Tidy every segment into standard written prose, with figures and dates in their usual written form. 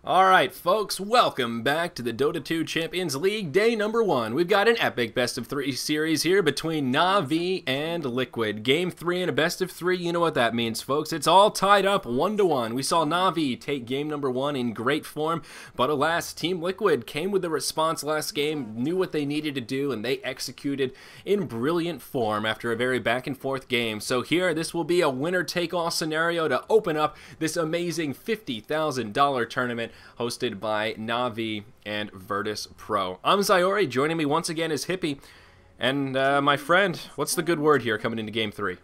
Alright folks, welcome back to the Dota 2 Champions League day number 1. We've got an epic best of 3 series here between Navi and Liquid. Game 3 and a best of 3, you know what that means folks. It's all tied up 1-1. We saw Navi take game number 1 in great form, but alas, Team Liquid came with the response last game, knew what they needed to do, and they executed in brilliant form after a very back and forth game. So here, this will be a winner-take-all scenario to open up this amazing $50,000 tournament hosted by Navi and Virtus Pro. I'm Zyori, joining me once again is Hippie, and my friend, what's the good word here coming into Game 3?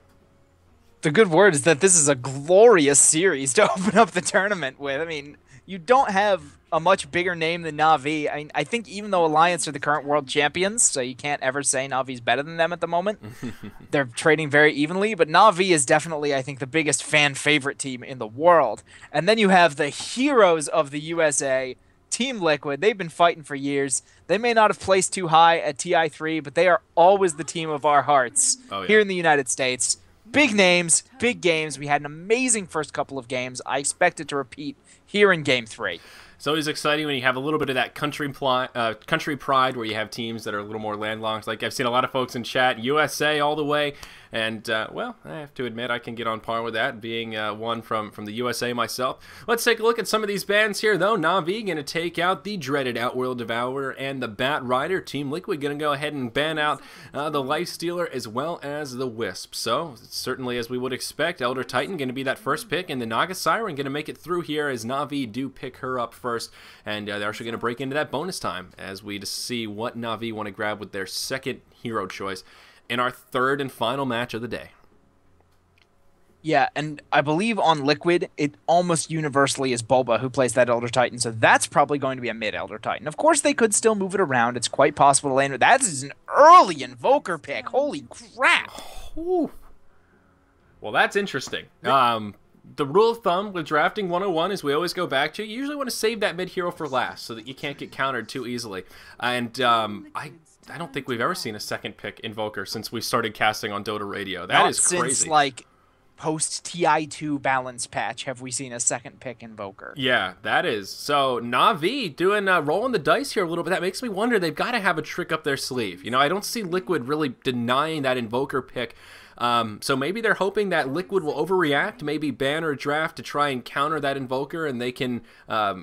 The good word is that this is a glorious series to open up the tournament with. I mean, you don't have a much bigger name than Navi. I mean, I think even though Alliance are the current world champions, so you can't ever say Navi's better than them at the moment, they're trading very evenly, but Navi is definitely, I think, the biggest fan favorite team in the world. And then you have the heroes of the USA, Team Liquid. They've been fighting for years. They may not have placed too high at TI3, but they are always the team of our hearts here in the United States. Big names, big games. We had an amazing first couple of games. I expect it to repeat here in Game 3. It's always exciting when you have a little bit of that country pride where you have teams that are a little more landlocked. Like I've seen a lot of folks in chat, USA all the way. And, well, I have to admit I can get on par with that, being one from the USA myself. Let's take a look at some of these bands here, though. Navi going to take out the dreaded Outworld Devourer and the Bat Rider. Team Liquid going to go ahead and ban out the Lifestealer as well as the Wisp. So, certainly as we would expect, Elder Titan going to be that first pick, and the Naga Siren going to make it through here as Navi do pick her up first. And they're actually going to break into that bonus time as we just see what Navi want to grab with their second hero choice in our third and final match of the day. Yeah, and I believe on Liquid, it almost universally is Bulba who plays that Elder Titan, so that's probably going to be a mid-Elder Titan. Of course, they could still move it around. It's quite possible to land. That is an early Invoker pick. Holy crap. Ooh. Well, that's interesting. The rule of thumb with drafting 101 is we always go back to, you usually want to save that mid-hero for last so that you can't get countered too easily. And I don't think we've ever seen a second pick Invoker since we started casting on Dota Radio. That is crazy. Since, like, post-TI2 balance patch have we seen a second pick Invoker. Yeah, that is. So, Navi doing rolling the dice here a little bit. That makes me wonder, they've got to have a trick up their sleeve. You know, I don't see Liquid really denying that Invoker pick. So maybe they're hoping that Liquid will overreact, maybe ban or draft to try and counter that Invoker, and they can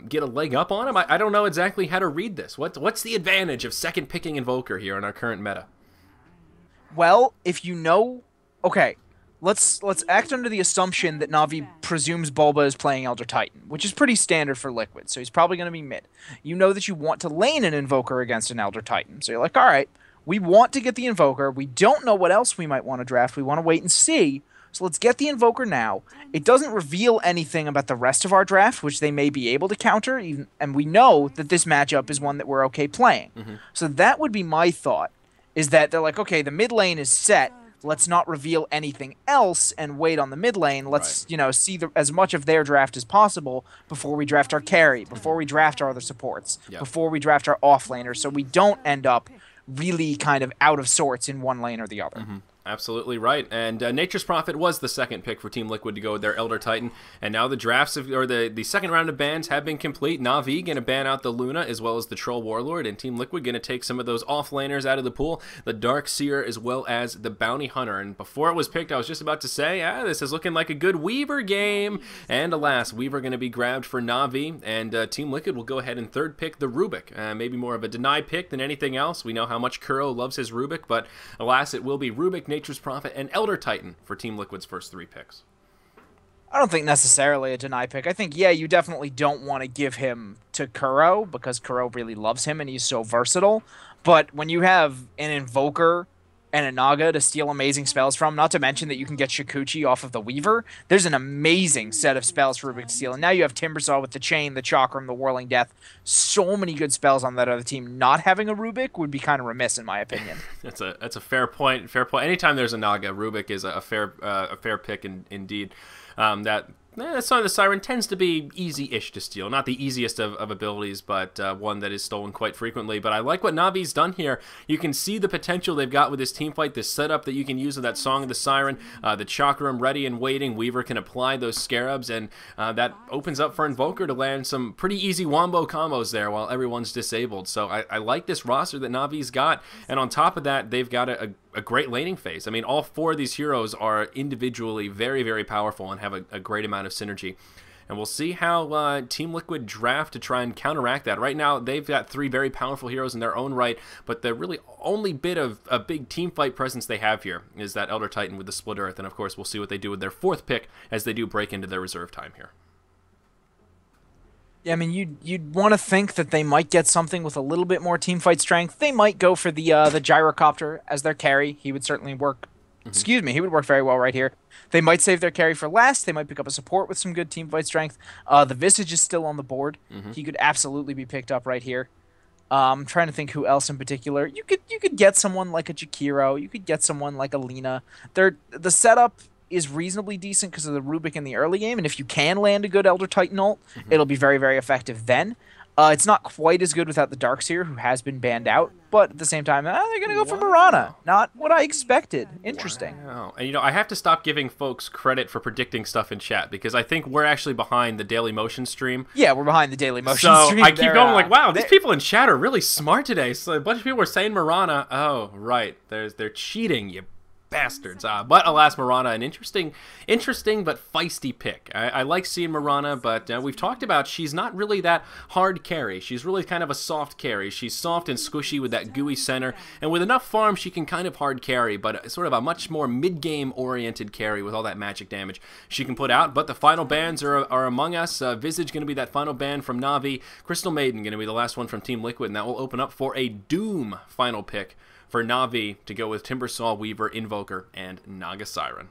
get a leg up on him. I don't know exactly how to read this. What's the advantage of second picking Invoker here in our current meta? Well, if you know... Okay, let's act under the assumption that Navi presumes Bulba is playing Elder Titan, which is pretty standard for Liquid, so he's probably going to be mid. You know that you want to lane an Invoker against an Elder Titan, so you're like, alright, we want to get the Invoker. We don't know what else we might want to draft. We want to wait and see. So let's get the Invoker now. It doesn't reveal anything about the rest of our draft, which they may be able to counter, and we know that this matchup is one that we're okay playing. So that would be my thought, is that they're like, okay, the mid lane is set. Let's not reveal anything else and wait on the mid lane. Let's, you know, see as much of their draft as possible before we draft our carry, before we draft our other supports, before we draft our offlaners, so we don't end up really kind of out of sorts in one lane or the other. Absolutely right. And Nature's Prophet was the second pick for Team Liquid to go with their Elder Titan. And now the drafts, or the second round of bans have been complete. Navi going to ban out the Luna as well as the Troll Warlord. And Team Liquid going to take some of those offlaners out of the pool. The Dark Seer as well as the Bounty Hunter. And before it was picked, I was just about to say, this is looking like a good Weaver game. And alas, Weaver going to be grabbed for Navi. And Team Liquid will go ahead and third pick the Rubik. Maybe more of a deny pick than anything else. We know how much Kuro loves his Rubik. But alas, it will be Rubik, Nature's Prophet, and Elder Titan for Team Liquid's first 3 picks. I don't think necessarily a deny pick. I think, yeah, you definitely don't want to give him to Kuro because Kuro really loves him and he's so versatile. But when you have an Invoker and a Naga to steal amazing spells from, not to mention that you can get Shikuchi off of the Weaver, there's an amazing set of spells for Rubik to steal. And now you have Timbersaw with the Chain, the Chakram, the Whirling Death. So many good spells on that other team. Not having a Rubik would be kind of remiss, in my opinion. That's a fair point. Fair point. Anytime there's a Naga, Rubik is a fair pick indeed. That Song of the Siren tends to be easy-ish to steal. Not the easiest of abilities, but one that is stolen quite frequently. But I like what Navi's done here. You can see the potential they've got with this team fight, this setup that you can use with that Song of the Siren, the Chakram ready and waiting. Weaver can apply those Scarabs, and that opens up for Invoker to land some pretty easy wombo combos there while everyone's disabled. So I like this roster that Navi's got, and on top of that, they've got a great laning phase. I mean, all 4 of these heroes are individually very, very powerful and have a great amount of synergy. And we'll see how Team Liquid draft to try and counteract that. Right now, they've got 3 very powerful heroes in their own right, but the really only bit of a big team fight presence they have here is that Elder Titan with the Split Earth. And of course, we'll see what they do with their 4th pick as they do break into their reserve time here. Yeah, I mean, you'd want to think that they might get something with a little bit more team fight strength. They might go for the Gyrocopter as their carry. He would certainly work. Excuse me, he would work very well right here. They might save their carry for last. They might pick up a support with some good team fight strength. The Visage is still on the board. He could absolutely be picked up right here. I'm trying to think who else in particular. You could get someone like a Jakiro. You could get someone like a Lina. The setup is reasonably decent because of the Rubik in the early game, and if you can land a good Elder Titan ult, it'll be very, very effective then. It's not quite as good without the Darkseer, who has been banned out, but at the same time, they're going to go for Mirana. Not what I expected. Interesting. Wow. And, I have to stop giving folks credit for predicting stuff in chat, because I think we're actually behind the Daily Motion stream. Yeah, we're behind the Daily Motion stream. So I keep going like, wow, these people in chat are really smart today. So a bunch of people are saying Mirana. Oh, right. They're cheating, you bastards. But alas, Mirana, an interesting but feisty pick. I like seeing Mirana, but we've talked about she's not really that hard carry. She's really kind of a soft carry. She's soft and squishy with that gooey center, and with enough farm, she can kind of hard carry, but sort of a much more mid-game oriented carry with all that magic damage she can put out. But the final bans are among us. Visage going to be that final ban from Navi. Crystal Maiden going to be the last one from Team Liquid, and that will open up for a Doom final pick for Navi to go with Timbersaw, Weaver, Invoker, and Naga Siren.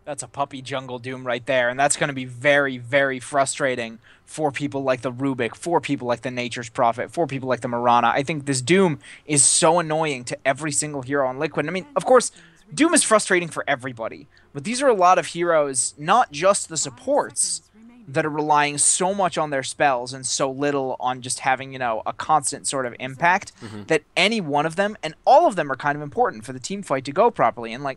That's a puppy jungle Doom right there, and that's going to be very, very frustrating for people like the Rubik, for people like the Nature's Prophet, for people like the Mirana. I think this Doom is so annoying to every single hero on Liquid. I mean, of course, Doom is frustrating for everybody, but these are a lot of heroes, not just the supports, that are relying so much on their spells and so little on just having, a constant sort of impact, that any one of them, and all of them are kind of important for the team fight to go properly. And,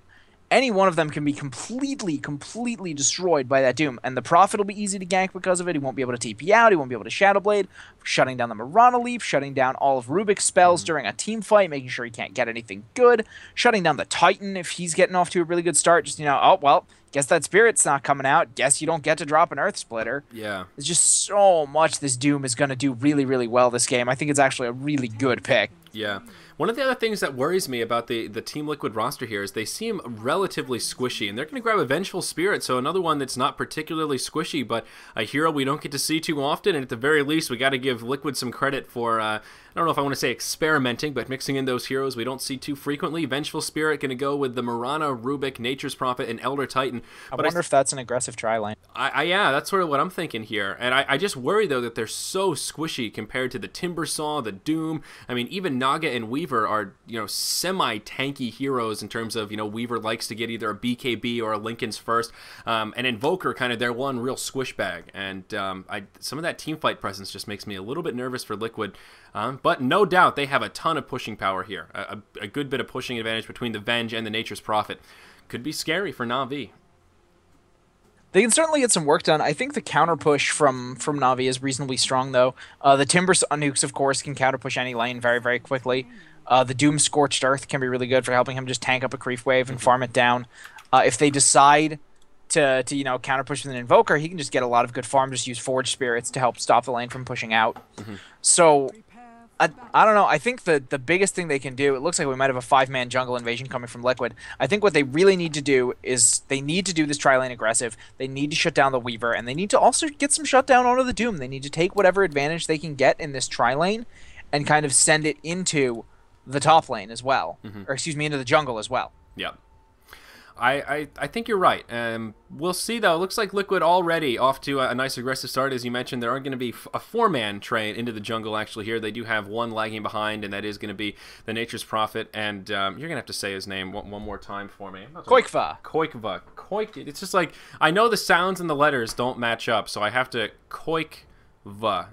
any one of them can be completely destroyed by that Doom. And the Prophet will be easy to gank because of it. He won't be able to TP out. He won't be able to Shadow Blade, shutting down the Mirana Leap, shutting down all of Rubik's spells during a team fight, making sure he can't get anything good, shutting down the Titan if he's getting off to a really good start. Just, oh, well, guess that Spirit's not coming out. Guess you don't get to drop an Earth Splitter. Yeah. There's just so much this Doom is going to do really, really well this game. I think it's actually a really good pick. Yeah. One of the other things that worries me about the Team Liquid roster here is they seem relatively squishy, and they're going to grab a Vengeful Spirit, so another one that's not particularly squishy, but a hero we don't get to see too often, and at the very least, we got to give Liquid some credit for, I don't know if I want to say experimenting, but mixing in those heroes we don't see too frequently. Vengeful Spirit going to go with the Mirana, Rubik, Nature's Prophet, and Elder Titan. I wonder if that's an aggressive tri-lane. Yeah, that's sort of what I'm thinking here, and I just worry, though, that they're so squishy compared to the Timbersaw, the Doom. I mean, even Naga and Weaver are, semi-tanky heroes in terms of, Weaver likes to get either a BKB or a Lincoln's first, and Invoker kind of their one real squish bag, and some of that team fight presence just makes me a little bit nervous for Liquid, but no doubt they have a ton of pushing power here, a good bit of pushing advantage between the Venge and the Nature's Prophet. Could be scary for Navi. They can certainly get some work done. I think the counter push from Navi is reasonably strong, though. The Timbersaw nukes, of course, can counter push any lane very, very quickly. The Doom Scorched Earth can be really good for helping him just tank up a creep wave and farm it down. If they decide to counter push with an Invoker, he can just get a lot of good farm, just use Forge Spirits to help stop the lane from pushing out. So I don't know. I think the biggest thing they can do, it looks like we might have a 5-man jungle invasion coming from Liquid. I think what they really need to do is they need to do this tri-lane aggressive. They need to shut down the Weaver, and they need to also get some shutdown onto the Doom. They need to take whatever advantage they can get in this tri-lane and kind of send it into the top lane as well. Or excuse me, into the jungle as well. Yep. I think you're right. We'll see, though. It looks like Liquid already off to a nice aggressive start. As you mentioned, there are going to be a 4-man train into the jungle, actually, here. They do have one lagging behind, and that is going to be the Nature's Prophet. And you're going to have to say his name one more time for me. Koikva. Koikva. It's just like, I know the sounds and the letters don't match up, so I have to Koikva.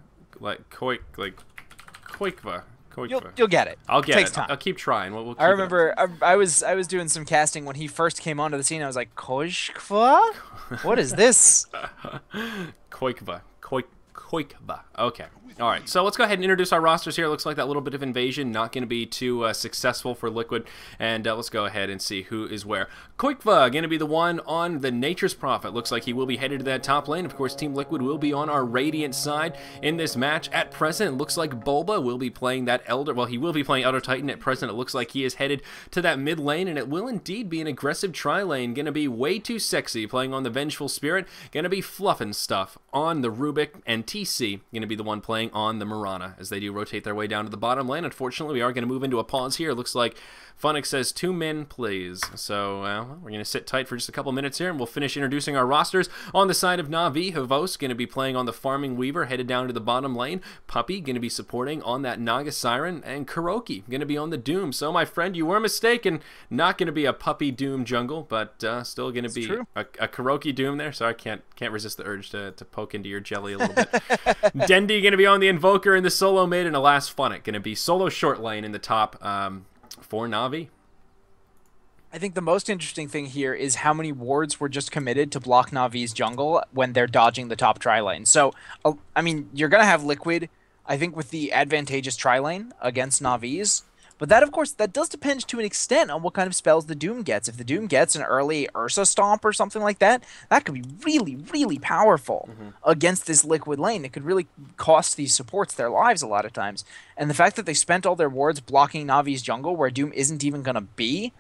Koikva. You'll get it. I'll get Takes it. time. I'll keep trying. We'll keep I remember I was doing some casting when he first came onto the scene. I was like, Koikva? What is this? Koikva. Okay. All right, so let's go ahead and introduce our rosters here. It looks like that little bit of invasion not going to be too successful for Liquid, and let's go ahead and see who is where. Koikva going to be the one on the Nature's Prophet. Looks like he will be headed to that top lane. Of course, Team Liquid will be on our Radiant side in this match. At present, it looks like Bulba will be playing that Elder. Well, he will be playing Elder Titan. At present, it looks like he is headed to that mid lane, and it will indeed be an aggressive tri-lane. Going to be way too sexy, playing on the Vengeful Spirit. Going to be fluffing stuff on the Rubik, and TC going to be the one playing on the Mirana as they do rotate their way down to the bottom lane. Unfortunately, we are going to move into a pause here. It looks like Funix says 2 min, please. So we're going to sit tight for just a couple minutes here, and we'll finish introducing our rosters. On the side of Navi, Havos going to be playing on the Farming Weaver, headed down to the bottom lane. Puppy going to be supporting on that Naga Siren, and Kuroki going to be on the Doom. So, my friend, you were mistaken. Not going to be a Puppy Doom jungle, but still going to be a Kuroki Doom there. So I can't resist the urge to poke into your jelly a little bit. Dendi going to be on the Invoker in the solo mid, and Alas Funnick going to be solo short lane in the top for Navi. I think the most interesting thing here is how many wards were just committed to block Navi's jungle when they're dodging the top tri-lane. So, I mean, you're going to have Liquid, I think, with the advantageous tri-lane against Navi's. But that, of course, that does depend to an extent on what kind of spells the Doom gets. If the Doom gets an early Ursa Stomp or something like that, that could be really, really powerful against this Liquid lane. It could really cost these supports their lives a lot of times. And the fact that they spent all their wards blocking Navi's jungle where Doom isn't even going to be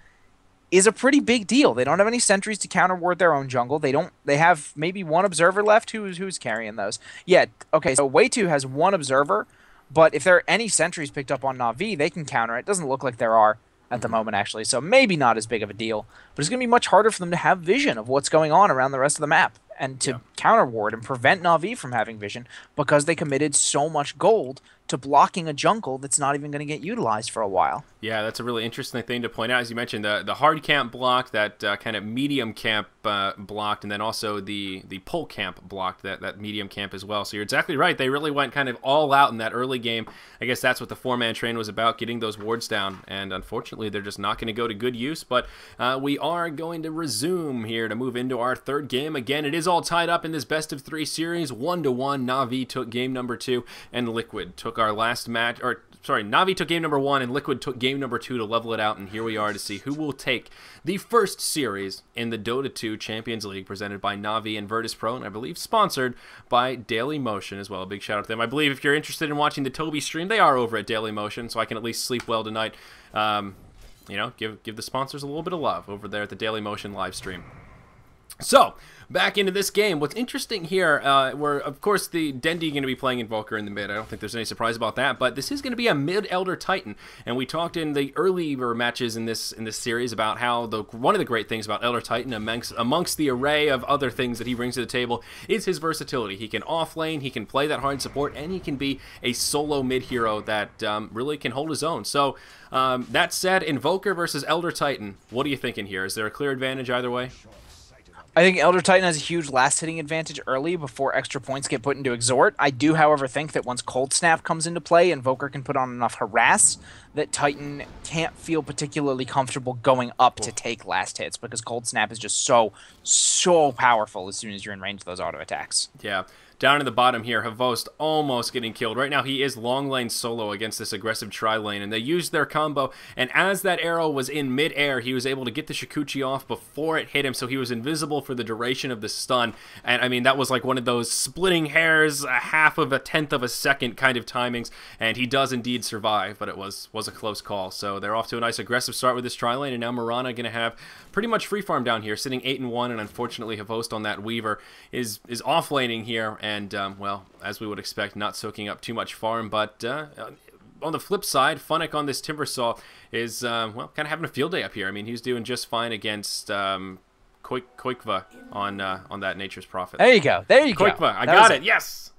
is a pretty big deal. They don't have any sentries to counter ward their own jungle. They have maybe one observer left. Who's carrying those? Yeah, okay, so Way2 has one observer. But if there are any sentries picked up on Navi, they can counter it. Doesn't look like there are at the moment, actually. So maybe not as big of a deal. But it's going to be much harder for them to have vision of what's going on around the rest of the map and to counter ward and prevent Navi from having vision because they committed so much gold to blocking a jungle that's not even going to get utilized for a while. Yeah, that's a really interesting thing to point out. As you mentioned, the hard camp blocked, that kind of medium camp blocked, and then also the pull camp blocked that medium camp as well. So you're exactly right. They really went kind of all out in that early game. I guess that's what the 4-man train was about, getting those wards down. And unfortunately, they're just not going to go to good use. But we are going to resume here to move into our third game. Again, it is all tied up in this best-of-3 series. 1-1, Navi took game number 2, and Liquid took our last match, or sorry, Navi took game number 1 and Liquid took game number 2 to level it out, and here we are to see who will take the first series in the Dota 2 Champions League presented by Navi and Virtus Pro, and I believe sponsored by Daily Motion as well. A big shout out to them. I believe if you're interested in watching the Toby stream, they are over at Daily Motion, so I can at least sleep well tonight. You know, give the sponsors a little bit of love over there at the Daily Motion live stream. So, back into this game. What's interesting here, where of course the Dendi going to be playing Invoker in the mid. I don't think there's any surprise about that, but this is going to be a mid Elder Titan, and we talked in the earlier matches in this series about how one of the great things about Elder Titan amongst the array of other things that he brings to the table is his versatility. He can offlane, he can play that hard support, and he can be a solo mid hero that really can hold his own. So that said, Invoker versus Elder Titan, what are you thinking here? Is there a clear advantage either way? I think Elder Titan has a huge last-hitting advantage early before extra points get put into Exhort. I do, however, think that once Cold Snap comes into play, Invoker can put on enough harass that Titan can't feel particularly comfortable going up to take last hits because Cold Snap is just so powerful as soon as you're in range of those auto attacks. Yeah. Down in the bottom here, Havost almost getting killed. Right now, he is long lane solo against this aggressive tri-lane, and they used their combo, and as that arrow was in mid-air, he was able to get the Shikuchi off before it hit him, so he was invisible for the duration of the stun, and I mean, that was like one of those splitting hairs, a half of a tenth of a second kind of timings, and he does indeed survive, but it was a close call. So they're off to a nice aggressive start with this tri-lane, and now Mirana going to have pretty much free farm down here, sitting 8-1, and unfortunately, Havost on that Weaver is off-laning here, and, well, as we would expect, not soaking up too much farm, but on the flip side, Funnick on this Timbersaw is, well, kind of having a field day up here. I mean, he's doing just fine against Koikva on that Nature's Prophet. There you go. There you go. Koikva, I got it. Yes!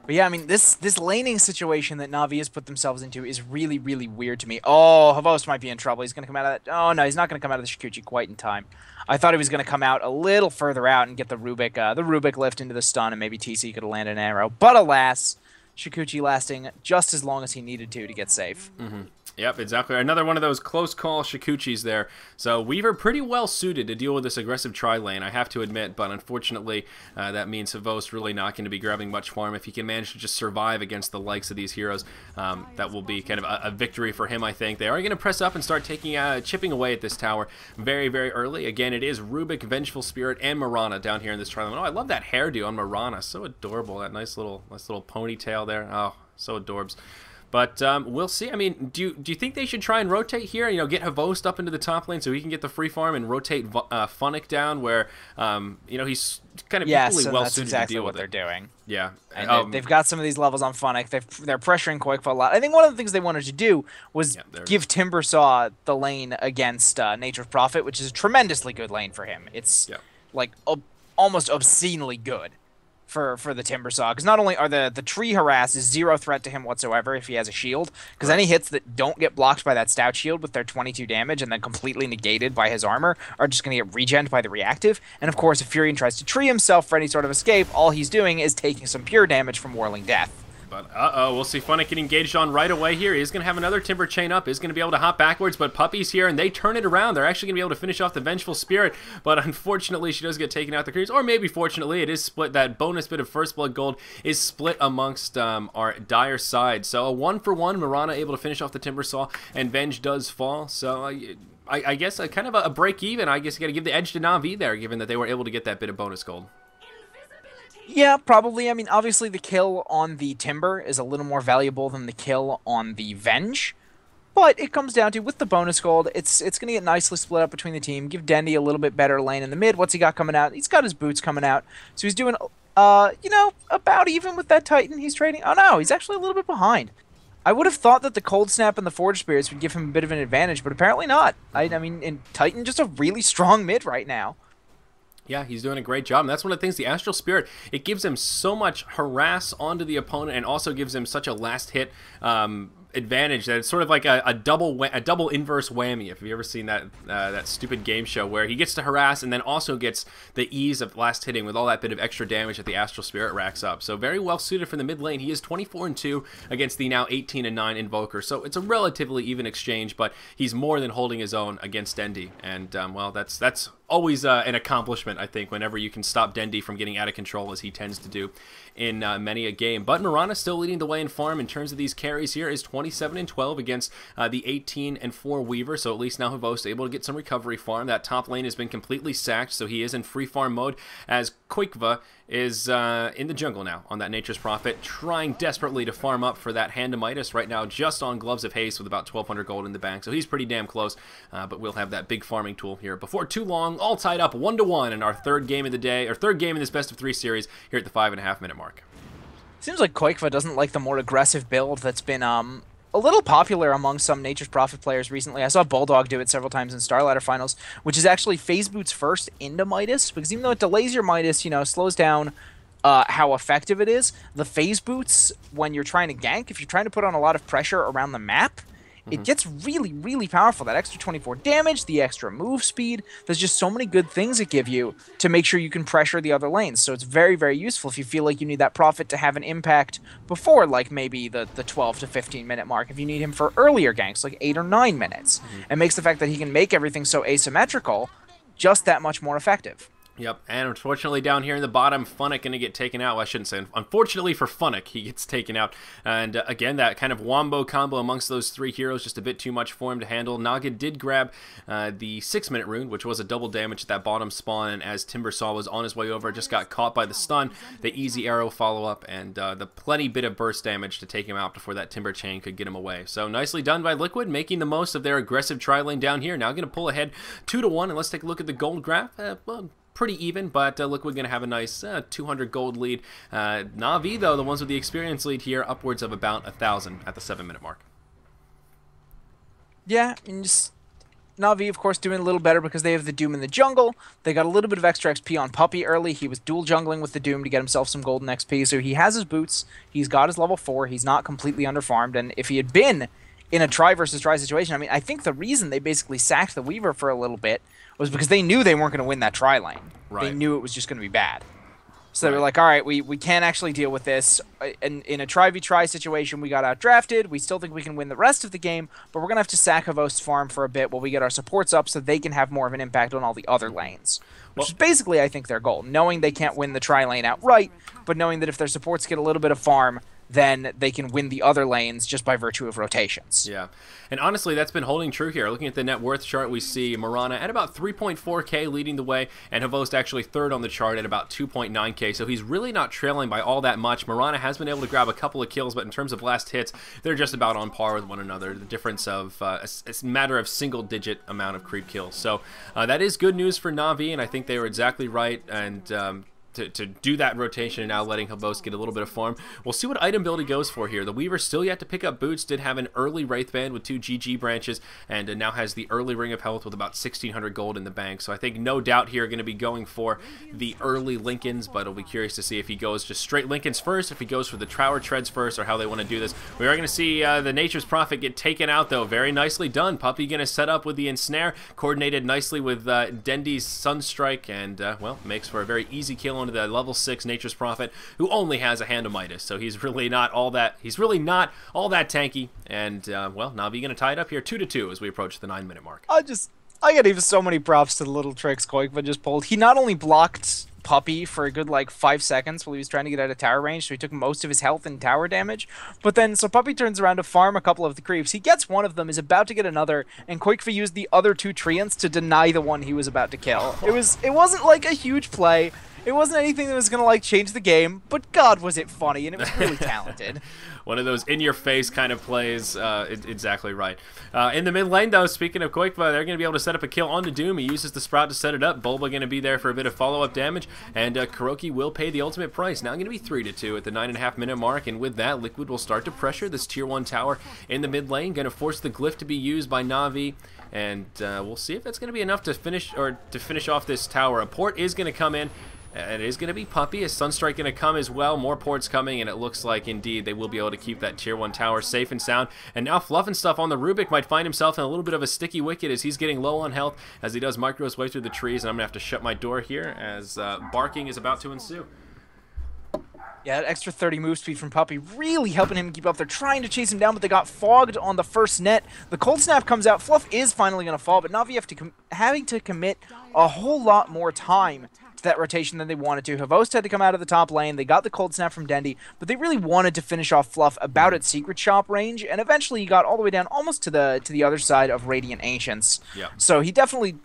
But yeah, I mean, this laning situation that Navi has put themselves into is really, really weird to me. Oh, Havost might be in trouble. He's going to come out of that. Oh, no, he's not going to come out of the Shikuchi quite in time. I thought he was going to come out a little further out and get the Rubik lift into the stun, and maybe TC could have landed an arrow. But alas, Shikuchi lasting just as long as he needed to get safe. Mm-hmm. Yep, exactly. Another one of those close call Shikuchis there. So Weaver pretty well suited to deal with this aggressive tri-lane, I have to admit, but unfortunately that means Havost really not going to be grabbing much farm. If he can manage to just survive against the likes of these heroes, that will be kind of a victory for him, I think. They are going to press up and start chipping away at this tower very, very early. Again, it is Rubik, Vengeful Spirit, and Mirana down here in this tri-lane. Oh, I love that hairdo on Mirana. So adorable. That nice little ponytail there. Oh, so adorbs. But we'll see. I mean, do you think they should try and rotate here? You know, get Havost up into the top lane so he can get the free farm and rotate Funnick down where, you know, he's kind of equally well suited exactly to deal what with it. they're doing. Yeah, and they've got some of these levels on Funnick. They're pressuring Koikva a lot. I think one of the things they wanted to do was give Timbersaw the lane against Nature's Prophet, which is a tremendously good lane for him. It's like almost obscenely good for the Timbersaw, because not only are the tree harass is zero threat to him whatsoever if he has a shield, because any hits that don't get blocked by that stout shield with their 22 damage and then completely negated by his armor are just going to get regened by the reactive. And of course, if Furion tries to tree himself for any sort of escape, all he's doing is taking some pure damage from Whirling Death. But, we'll see Funnick get engaged on right away here. He's going to have another Timber chain up. He's going to be able to hop backwards, but Puppy's here, and they turn it around. They're actually going to be able to finish off the Vengeful Spirit, but unfortunately, she does get taken out the creeps. Or maybe fortunately, it is split. That bonus bit of First Blood Gold is split amongst our dire side. So a 1-for-1, Mirana able to finish off the Timbersaw, and Venge does fall. So I guess kind of a break even. I guess you got to give the edge to Navi there, given that they were able to get that bit of bonus gold. Yeah, probably. I mean, obviously the kill on the Timber is a little more valuable than the kill on the Venge. But it comes down to, with the bonus gold, it's going to get nicely split up between the team. Give Dendy a little bit better lane in the mid. What's he got coming out? He's got his boots coming out. So he's doing, you know, about even with that Titan he's trading. Oh, no, he's actually a little bit behind. I would have thought that the Cold Snap and the Forge Spirits would give him a bit of an advantage, but apparently not. I mean, in Titan, just a really strong mid right now. Yeah, he's doing a great job, and that's one of the things, the Astral Spirit, it gives him so much harass onto the opponent and also gives him such a last hit advantage that it's sort of like a double inverse whammy. If you've ever seen that stupid game show where he gets to harass and then also gets the ease of last hitting with all that bit of extra damage that the Astral Spirit racks up. So very well suited for the mid lane. He is 24-2 against the now 18-9 Invoker, so it's a relatively even exchange, but he's more than holding his own against Dendy, and well, that's always an accomplishment, I think, whenever you can stop Dendy from getting out of control, as he tends to do in many a game. But Mirana still leading the way in farm in terms of these carries here, is 27-12 against the 18-4 Weaver, so at least now Havost able to get some recovery farm. That top lane has been completely sacked, so he is in free farm mode, as Koikva is in the jungle now on that Nature's Prophet, trying desperately to farm up for that Hand of Midas right now, just on Gloves of Haste with about 1,200 gold in the bank, so he's pretty damn close, but we'll have that big farming tool here before too long, all tied up 1-1 in our third game of the day, or third game in this best of 3 series here at the 5.5-minute mark. Seems like Koikva doesn't like the more aggressive build that's been a little popular among some Nature's Prophet players recently. I saw Bulldog do it several times in Starladder Finals, which is actually phase boots first into Midas, because even though it delays your Midas, you know, slows down how effective it is, the phase boots, when you're trying to gank, if you're trying to put on a lot of pressure around the map, it gets really, really powerful. That extra 24 damage, the extra move speed, there's just so many good things it give you to make sure you can pressure the other lanes. So it's very, very useful if you feel like you need that Prophet to have an impact before, like maybe the 12 to 15-minute mark. If you need him for earlier ganks, like 8 or 9 minutes. It makes the fact that he can make everything so asymmetrical just that much more effective. Yep, and unfortunately down here in the bottom, Funnick going to get taken out. Well, I shouldn't say unfortunately for Funnick, he gets taken out. And again, that kind of wombo combo amongst those 3 heroes, just a bit too much for him to handle. Naga did grab the 6-minute rune, which was a double damage at that bottom spawn, and as Timbersaw was on his way over, just got caught by the stun, the easy arrow follow-up, and the plenty bit of burst damage to take him out before that Timber chain could get him away. So nicely done by Liquid, making the most of their aggressive tri-lane down here. Now going to pull ahead 2-1, and let's take a look at the gold graph. Well, pretty even, but Liquid going to have a nice 200 gold lead. Navi, though, the ones with the experience lead here, upwards of about 1,000 at the 7-minute mark. Yeah, and just Navi, of course, doing a little better because they have the Doom in the jungle. They got a little bit of extra XP on Puppey early. He was dual jungling with the Doom to get himself some golden XP, so he has his boots. He's got his level 4. He's not completely underfarmed, and if he had been in a try versus try situation, I mean, I think the reason they basically sacked the Weaver for a little bit was because they knew they weren't going to win that try lane. Right. They knew it was just going to be bad. So they were like, all right, we can't actually deal with this. In a try-v-try situation, we got outdrafted. We still think we can win the rest of the game, but we're going to have to sack Havost's farm for a bit while we get our supports up so they can have more of an impact on all the other lanes. Which is basically, I think, their goal. Knowing they can't win the try lane outright, but knowing that if their supports get a little bit of farm, then they can win the other lanes just by virtue of rotations. Yeah, and honestly, that's been holding true here. Looking at the net worth chart, we see Mirana at about 3.4k leading the way, and Havost actually third on the chart at about 2.9k, so he's really not trailing by all that much. Mirana has been able to grab a couple of kills, but in terms of last hits, they're just about on par with one another. The difference of a matter of single-digit amount of creep kills. So that is good news for Navi, and I think they were exactly right, and to do that rotation and now letting Havost get a little bit of farm. We'll see what item build he goes for here. The Weaver still yet to pick up boots, did have an early Wraith Band with 2 GG branches, and now has the early Ring of Health with about 1,600 gold in the bank. So I think no doubt here going to be going for the early Lincolns, but I'll be curious to see if he goes just straight Lincolns first, if he goes for the Trower Treads first, or how they want to do this. We are going to see the Nature's Prophet get taken out, though. Very nicely done. Puppey going to set up with the Ensnare, coordinated nicely with Dendy's Sunstrike, and, well, makes for a very easy kill onto the level 6 Nature's Prophet, who only has a Hand of Midas, so he's really not all that tanky, and well, Navi gonna tie it up here 2-2 as we approach the 9-minute mark. I gotta give so many props to the little tricks Koikva just pulled. He not only blocked Puppey for a good like 5 seconds while he was trying to get out of tower range, so he took most of his health in tower damage, but then so Puppey turns around to farm a couple of the creeps. He gets one of them, is about to get another, and Koikva used the other 2 treants to deny the one he was about to kill. It wasn't like a huge play. It wasn't anything that was going to, like, change the game, but God, was it funny, and it was really talented. One of those in-your-face kind of plays, exactly right. In the mid lane, though, speaking of Koikva, they're going to be able to set up a kill onto Doom. He uses the Sprout to set it up. Bulba going to be there for a bit of follow-up damage, and Kuroki will pay the ultimate price. Now going to be 3-2 at the 9.5-minute mark, and with that, Liquid will start to pressure this Tier 1 tower in the mid lane, going to force the Glyph to be used by Navi, and we'll see if that's going to be enough to finish off this tower. A port is going to come in. And it is going to be Puppey. Is Sunstrike going to come as well? More ports coming, and it looks like, indeed, they will be able to keep that Tier 1 tower safe and sound. And now Fluff and Stuff on the Rubik might find himself in a little bit of a sticky wicket as he's getting low on health as he does micro his way through the trees. And I'm going to have to shut my door here as barking is about to ensue. Yeah, that extra 30 move speed from Puppey really helping him keep up. They're trying to chase him down, but they got fogged on the first net. The Cold Snap comes out. Fluff is finally going to fall, but Navi having to commit a whole lot more time to that rotation than they wanted to. Havost had to come out of the top lane. They got the Cold Snap from Dendy, but they really wanted to finish off Fluff about at Secret Shop range, and eventually he got all the way down almost to the other side of Radiant Ancients. Yep. So he definitely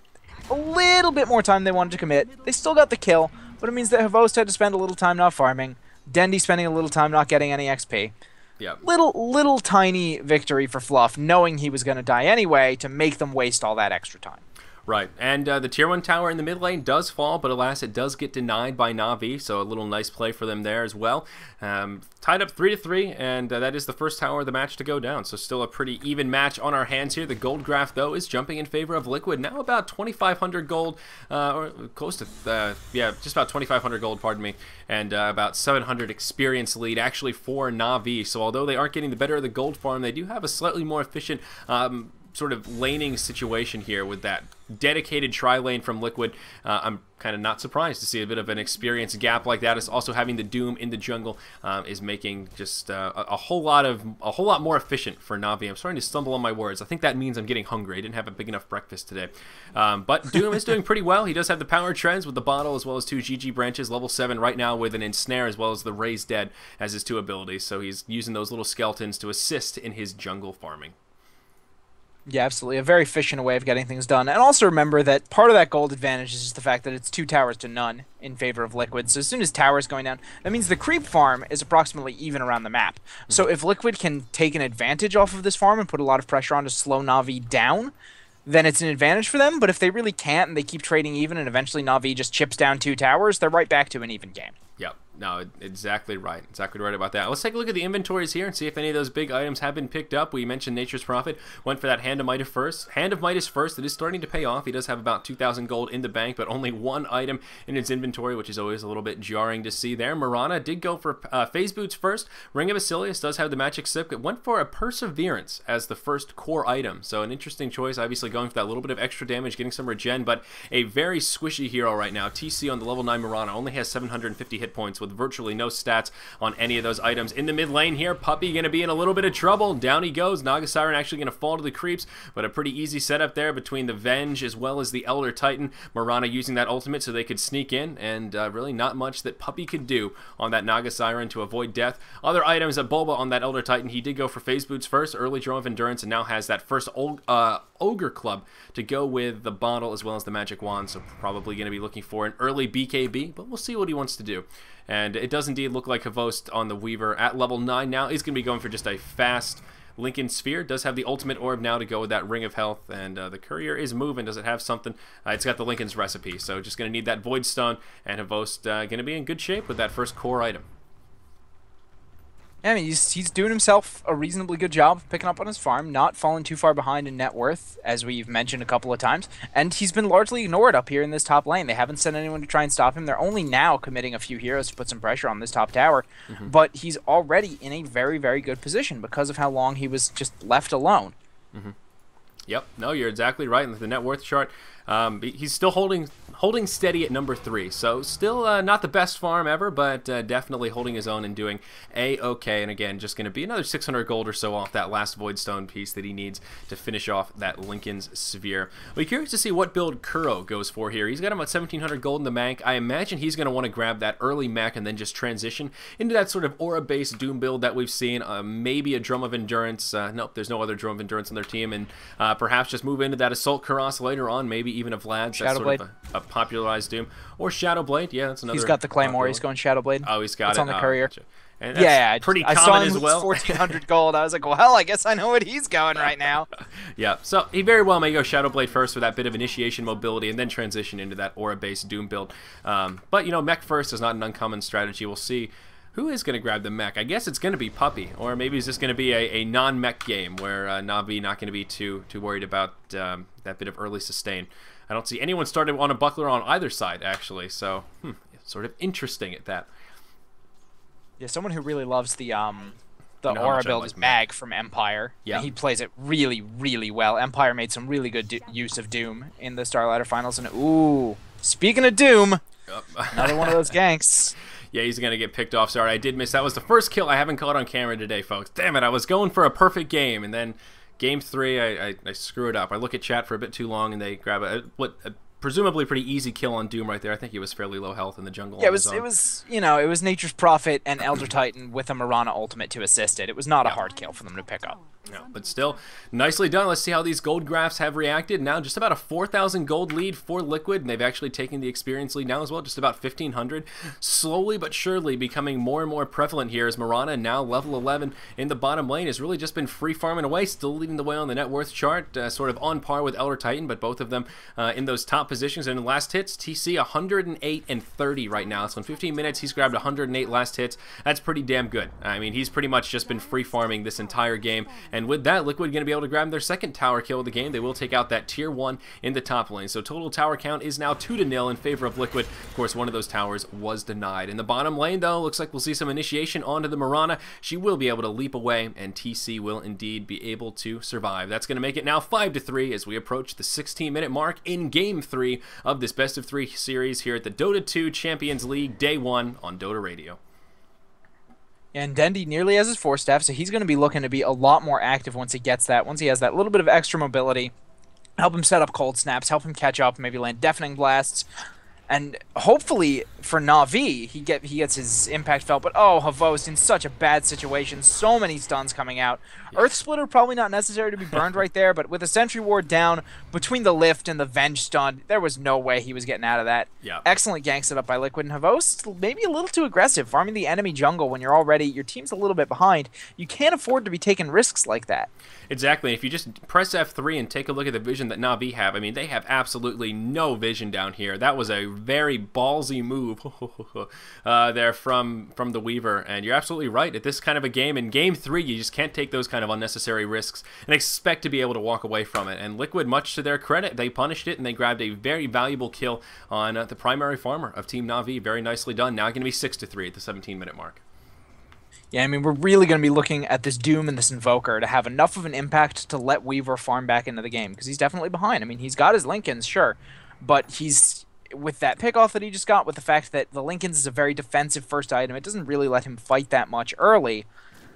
a little bit more time they wanted to commit. They still got the kill, but it means that Havost had to spend a little time not farming. Dendy spending a little time not getting any XP. Yeah. Little tiny victory for Fluff, knowing he was going to die anyway, to make them waste all that extra time. Right, and the Tier 1 tower in the mid lane does fall, but alas, it does get denied by Navi, so a little nice play for them there as well. Tied up 3-3, and that is the first tower of the match to go down, so still a pretty even match on our hands here. The gold graph, though, is jumping in favor of Liquid, now about 2,500 gold, or close to, yeah, just about 2,500 gold, pardon me, and about 700 experience lead, actually, for Navi. So although they aren't getting the better of the gold farm, they do have a slightly more efficient sort of laning situation here with that dedicated tri-lane from Liquid. I'm kind of not surprised to see a bit of an experience gap like that. It's also having the Doom in the jungle is making just a whole lot more efficient for Navi. I'm starting to stumble on my words. I think that means I'm getting hungry. I didn't have a big enough breakfast today. But Doom is doing pretty well. He does have the power treads with the bottle as well as 2 GG branches, level 7 right now with an ensnare as well as the Raise Dead as his 2 abilities. So he's using those little skeletons to assist in his jungle farming. Yeah, absolutely. A very efficient way of getting things done. And also remember that part of that gold advantage is just the fact that it's 2 towers to none in favor of Liquid. So as soon as towers going down, that means the creep farm is approximately even around the map. So if Liquid can take an advantage off of this farm and put a lot of pressure on to slow Navi down, then it's an advantage for them. But if they really can't and they keep trading even and eventually Navi just chips down 2 towers, they're right back to an even game. Yep. No, exactly right. Exactly right about that. Let's take a look at the inventories here and see if any of those big items have been picked up. We mentioned Nature's Prophet. Went for that Hand of Midas first. Hand of Midas first. It is starting to pay off. He does have about 2,000 gold in the bank, but only 1 item in his inventory, which is always a little bit jarring to see there. Mirana did go for Phase Boots first. Ring of Basilius does have the Magic Sip. It went for a Perseverance as the first core item. So an interesting choice. Obviously going for that little bit of extra damage, getting some regen, but a very squishy hero right now. TC on the level 9 Mirana only has 750 hit points with virtually no stats on any of those items. In the mid lane here, Puppey going to be in a little bit of trouble. Down he goes. Naga Siren actually going to fall to the creeps, but a pretty easy setup there between the Venge as well as the Elder Titan. Mirana using that ultimate so they could sneak in, and really not much that Puppey could do on that Naga Siren to avoid death. Other items at Bulba on that Elder Titan, he did go for Phase Boots first, early Drum of Endurance, and now has that first Ogre Club to go with the bottle as well as the Magic Wand, so probably going to be looking for an early BKB, but we'll see what he wants to do. And it does indeed look like Havost on the Weaver at level 9 now. He's going to be going for just a fast Lincoln Sphere. Does have the ultimate orb now to go with that Ring of Health, and the Courier is moving. Does it have something? It's got the Lincoln's Recipe, so just going to need that Void Stone, and Havost going to be in good shape with that first core item. Yeah, I mean, he's doing himself a reasonably good job of picking up on his farm, not falling too far behind in net worth, as we've mentioned a couple of times, and he's been largely ignored up here in this top lane. They haven't sent anyone to try and stop him. They're only now committing a few heroes to put some pressure on this top tower, but he's already in a very, very good position because of how long he was just left alone. Yep, no, you're exactly right. In the net worth chart, he's still holding steady at number 3. So still not the best farm ever, but definitely holding his own and doing a-okay. And again, just going to be another 600 gold or so off that last Void Stone piece that he needs to finish off that Lincoln's Sphere. We're curious to see what build Kuro goes for here. He's got about 1,700 gold in the bank. I imagine he's going to want to grab that early mech and then just transition into that sort of aura-based Doom build that we've seen. Maybe a Drum of Endurance. Nope, there's no other Drum of Endurance on their team. And perhaps just move into that Assault Cuirass later on, maybe even a Vlad's. That's sort of a popularized Doom. Or Shadowblade, yeah, that's another. He's got the Claymore, he's going Shadowblade. Oh, he's got it's on the Courier. Gotcha. And that's yeah, pretty I common saw him as lose well. 1,400 gold. I was like, well, I guess I know what he's going right now. Yeah, so he very well may go Shadowblade first for that bit of initiation mobility and then transition into that aura-based Doom build. But, you know, mech first is not an uncommon strategy. We'll see who is going to grab the mech. I guess it's going to be Puppey, or maybe it's just going to be a non-mech game where Navi not going to be too worried about that bit of early sustain. I don't see anyone started on a buckler on either side, actually, so sort of interesting at that. Yeah, someone who really loves the aura build is Mag from Empire. Yeah. He plays it really, really well. Empire made some really good use of Doom in the Starlighter Finals, and ooh, speaking of Doom, another one of those ganks. Yeah, he's going to get picked off. Sorry, I did miss. That was the first kill I haven't caught on camera today, folks. Damn it, I was going for a perfect game, and then game 3, I screw it up. I look at chat for a bit too long, and they grab a presumably pretty easy kill on Doom right there. I think he was fairly low health in the jungle. Yeah, it was you know, it was Nature's Prophet and Elder Titan with a Mirana ultimate to assist it. It was not a hard kill for them to pick up. No, but still, nicely done. Let's see how these gold graphs have reacted. Now just about a 4,000 gold lead for Liquid, and they've actually taken the experience lead now as well, just about 1,500. Slowly but surely becoming more and more prevalent here as Mirana, now level 11 in the bottom lane, has really just been free farming away, still leading the way on the net worth chart, sort of on par with Elder Titan, but both of them in those top positions. And in last hits, TC 108 and 30 right now. So in 15 minutes, he's grabbed 108 last hits. That's pretty damn good. I mean, he's pretty much just been free farming this entire game. And with that, Liquid going to be able to grab their second tower kill of the game. They will take out that tier 1 in the top lane. So total tower count is now 2-0 in favor of Liquid. Of course, one of those towers was denied. In the bottom lane, though, looks like we'll see some initiation onto the Mirana. She will be able to leap away, and TC will indeed be able to survive. That's going to make it now 5-3 as we approach the 16-minute mark in Game 3 of this Best of 3 series here at the Dota 2 Champions League Day 1 on Dota Radio. And Dendy nearly has his 4-staff, so he's going to be looking to be a lot more active once he gets that. Once he has that little bit of extra mobility, help him set up cold snaps, help him catch up, maybe land deafening blasts. And hopefully for Navi, he gets his impact felt. But oh, Havost in such a bad situation. So many stuns coming out. Yeah. Earth Splitter probably not necessary to be burned right there, but with a Sentry Ward down, between the lift and the Venge stun, there was no way he was getting out of that. Yeah. Excellent gank set up by Liquid, and Havost maybe a little too aggressive, farming the enemy jungle when you're already, your team's a little bit behind. You can't afford to be taking risks like that. Exactly. If you just press F3 and take a look at the vision that Navi have, I mean, they have absolutely no vision down here. That was a very ballsy move there from the Weaver, and you're absolutely right. At this kind of a game, in Game 3, you just can't take those kind of unnecessary risks and expect to be able to walk away from it. And Liquid, much to their credit, they punished it, and they grabbed a very valuable kill on the primary farmer of Team Navi. Very nicely done. Now going to be 6-3 at the 17-minute mark. Yeah, I mean, we're really going to be looking at this Doom and this Invoker to have enough of an impact to let Weaver farm back into the game, because he's definitely behind. I mean, he's got his Lincolns, sure, but he's, with that pick-off that he just got, with the fact that the Lincolns is a very defensive first item, it doesn't really let him fight that much early.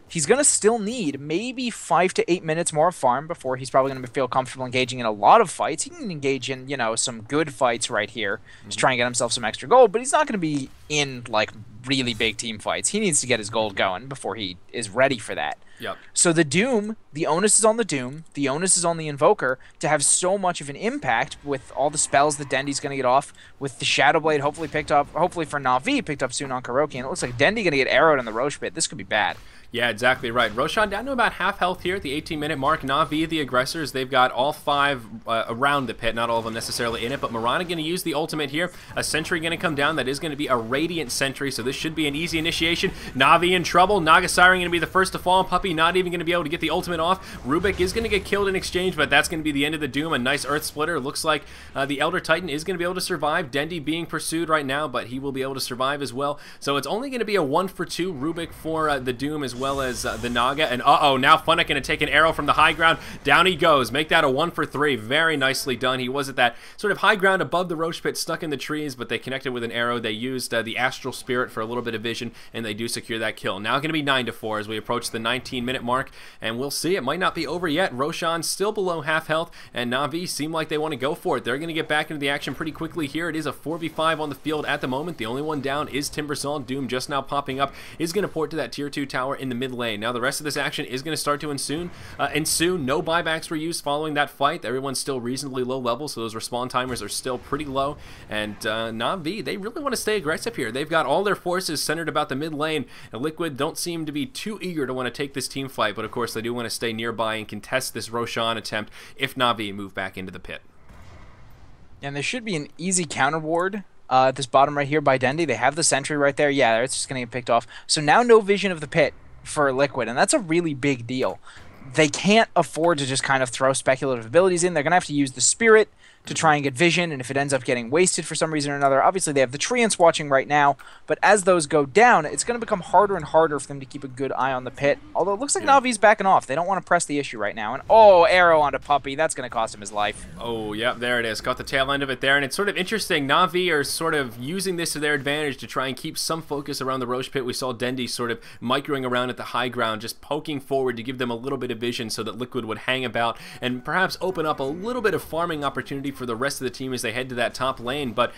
He's going to still need maybe 5 to 8 minutes more of farm before he's probably going to feel comfortable engaging in a lot of fights. He can engage in, you know, some good fights right here to try and get himself some extra gold, but he's not going to be in, like, really big team fights. He needs to get his gold going before he is ready for that. Yep. So the Doom, the onus is on the Doom, the onus is on the Invoker to have so much of an impact with all the spells that Dendy's going to get off, with the Shadow Blade hopefully picked up, hopefully for Navi picked up soon on Kuroki, and it looks like Dendy going to get arrowed in the Roche pit. This could be bad. Yeah, exactly right. Roshan down to about half health here at the 18-minute mark. Navi, the aggressors, they've got all 5 around the pit, not all of them necessarily in it, but Mirana going to use the ultimate here. A sentry going to come down. That is going to be a Radiant sentry, so this should be an easy initiation. Navi in trouble. Nagasari going to be the first to fall. Puppey not even going to be able to get the ultimate off. Rubik is going to get killed in exchange, but that's going to be the end of the Doom. A nice Earth Splitter. Looks like the Elder Titan is going to be able to survive. Dendy being pursued right now, but he will be able to survive as well. So it's only going to be a 1-for-2 Rubik for the Doom as well as the Naga, and now Funnick going to take an arrow from the high ground. Down he goes. Make that a 1-for-3. Very nicely done. He was at that sort of high ground above the Roche pit, stuck in the trees, but they connected with an arrow. They used the Astral Spirit for a little bit of vision, and they do secure that kill. Now going to be 9-4 as we approach the 19-minute mark, and we'll see. It might not be over yet. Roshan still below half health, and Navi seem like they want to go for it. They're going to get back into the action pretty quickly here. It is a 4v5 on the field at the moment. The only one down is Timbersaw. Doom just now popping up is going to port to that tier 2 tower in the mid lane. Now the rest of this action is going to start to ensue. No buybacks were used following that fight. Everyone's still reasonably low level, so those respawn timers are still pretty low. And Navi, they really want to stay aggressive here. They've got all their forces centered about the mid lane. And Liquid don't seem to be too eager to want to take this team fight, but of course they do want to stay nearby and contest this Roshan attempt if Navi move back into the pit. And there should be an easy counter ward at this bottom right here by Dendy. They have the sentry right there. Yeah, it's just going to get picked off. So now no vision of the pit for Liquid, and that's a really big deal. They can't afford to just kind of throw speculative abilities in. They're going to have to use the Spirit to try and get vision, and if it ends up getting wasted for some reason or another, obviously they have the Treants watching right now, but as those go down, it's going to become harder and harder for them to keep a good eye on the pit, although it looks like Navi's backing off. They don't want to press the issue right now, and arrow onto Puppey. That's going to cost him his life. Oh, yeah, there it is. Got the tail end of it there, and it's sort of interesting. Navi are sort of using this to their advantage to try and keep some focus around the Roche pit. We saw Dendy sort of microing around at the high ground, just poking forward to give them a little bit of vision so that Liquid would hang about and perhaps open up a little bit of farming opportunity for the rest of the team as they head to that top lane, but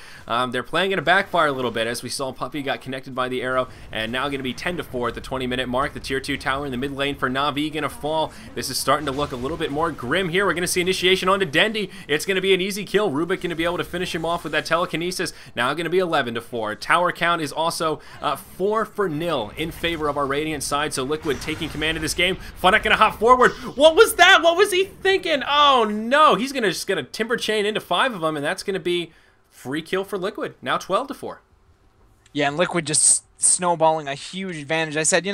they're playing it a backfire a little bit, as we saw Puppey got connected by the arrow, and now going to be 10-4 at the 20-minute mark. The tier 2 tower in the mid lane for Navi going to fall. This is starting to look a little bit more grim here. We're going to see initiation onto Dendy. It's going to be an easy kill. Rubik going to be able to finish him off with that telekinesis. Now going to be 11-4. Tower count is also 4-0 in favor of our Radiant side, so Liquid taking command of this game. Funnick going to hop forward. What was that? What was he thinking? Oh no, he's just going to timber chain into 5 of them, and that's going to be free kill for Liquid. Now 12-4. Yeah, and Liquid just snowballing a huge advantage. I said,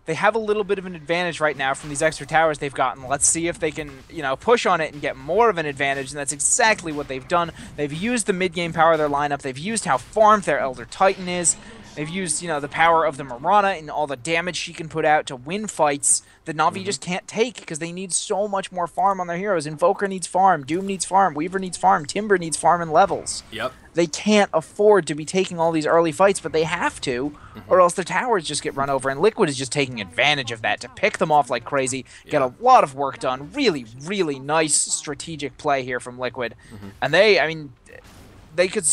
they have a little bit of an advantage right now from these extra towers they've gotten. Let's see if they can, push on it and get more of an advantage, and that's exactly what they've done. They've used the mid-game power of their lineup. They've used how farmed their Elder Titan is. They've used, the power of the Mirana and all the damage she can put out to win fights that Navi just can't take because they need so much more farm on their heroes. Invoker needs farm, Doom needs farm, Weaver needs farm, Timber needs farm and levels. Yep. They can't afford to be taking all these early fights, but they have to, or else their towers just get run over, and Liquid is just taking advantage of that to pick them off like crazy, get a lot of work done. Really, really nice strategic play here from Liquid. And they could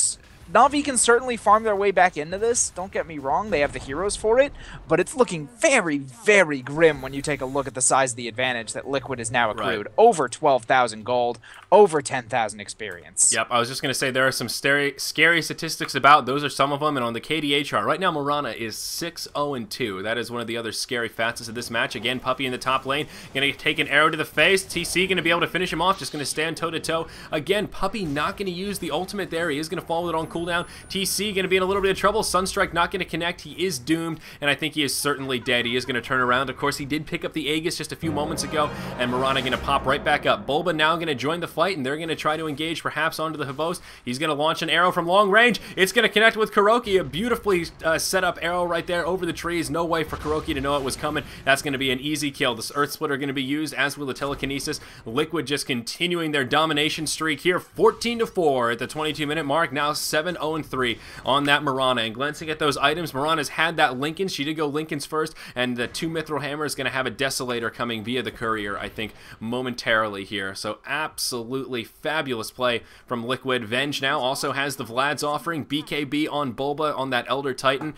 Navi can certainly farm their way back into this. Don't get me wrong, they have the heroes for it, but it's looking very, very grim when you take a look at the size of the advantage that Liquid has now accrued. Right. Over 12,000 gold, over 10,000 experience. Yep, I was just going to say there are some scary statistics about. Those are some of them, and on the KDA chart, right now Mirana is 6-0-2. That is one of the other scary facets of this match. Again, Puppey in the top lane, going to take an arrow to the face. TC going to be able to finish him off, just going to stand toe-to-toe. Again, Puppey not going to use the ultimate there. He is going to follow it on cooldown. TC going to be in a little bit of trouble. Sunstrike not going to connect. He is doomed, and I think he is certainly dead. He is going to turn around. Of course, he did pick up the Aegis just a few moments ago, and Mirana going to pop right back up. Bulba now going to join the fight, and they're going to try to engage perhaps onto the Havos. He's going to launch an arrow from long range. It's going to connect with Kuroki. A beautifully set up arrow right there over the trees. No way for Kuroki to know it was coming. That's going to be an easy kill. This Earth Splitter going to be used, as will the telekinesis. Liquid just continuing their domination streak here. 14-4 at the 22-minute mark. Now 7-0-3 on that Mirana. And glancing at those items, Mirana's had that Lincoln. She did go Lincoln's first, and the 2 Mithril Hammer is going to have a Desolator coming via the Courier, I think, momentarily here. So absolutely fabulous play from Liquid. Venge now also has the Vlad's offering. BKB on Bulba on that Elder Titan.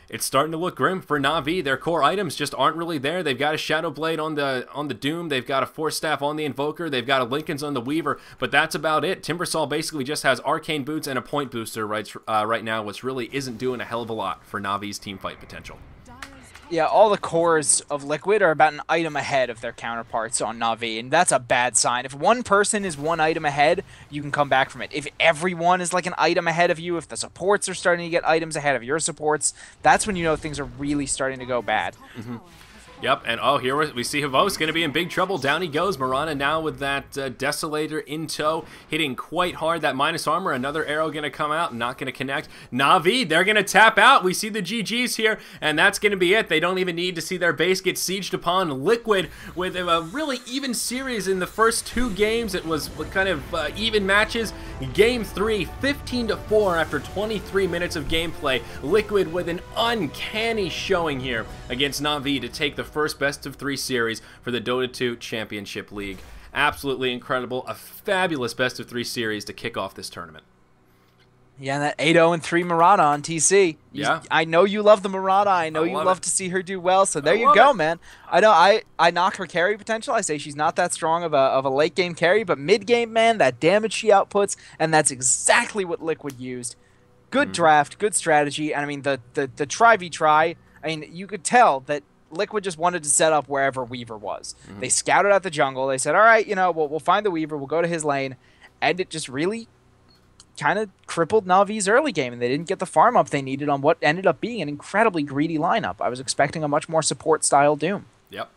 It's starting to look grim for Navi. Their core items just aren't really there. They've got a Shadow Blade on the Doom. They've got a Force Staff on the Invoker. They've got a Lincoln's on the Weaver, but that's about it. Timbersaw basically just has Arcane Boots and a Point Booster right now, which really isn't doing a hell of a lot for Navi's teamfight potential. Yeah, all the cores of Liquid are about an item ahead of their counterparts on Navi, and that's a bad sign. If one person is one item ahead, you can come back from it. If everyone is like an item ahead of you, if the supports are starting to get items ahead of your supports, that's when you know things are really starting to go bad. Mm-hmm. Yep, and oh, here we see Havos going to be in big trouble. Down he goes. Mirana now with that Desolator in tow, hitting quite hard. That minus armor, another arrow going to come out, not going to connect. Navi, they're going to tap out. We see the GGs here, and that's going to be it. They don't even need to see their base get sieged upon. Liquid with a really even series in the first 2 games. It was kind of even matches. Game 3, 15-4 after 23 minutes of gameplay. Liquid with an uncanny showing here against Navi to take the first best-of-3 series for the Dota 2 Championship League. Absolutely incredible. A fabulous best-of-3 series to kick off this tournament. Yeah, that 8-0-3 Mirana on TC. Yeah. I know you love the Mirana. I know you love to see her do well. So there you go, man. I know I knock her carry potential. I say she's not that strong of a late game carry, but mid game, man, that damage she outputs, and that's exactly what Liquid used. Good draft, good strategy, and I mean the try v try. I mean, you could tell that Liquid just wanted to set up wherever Weaver was. They scouted out the jungle. They said, all right, you know, we'll find the Weaver. We'll go to his lane. And it just really kind of crippled Navi's early game, and they didn't get the farm up they needed on what ended up being an incredibly greedy lineup. I was expecting a much more support-style Doom. Yep.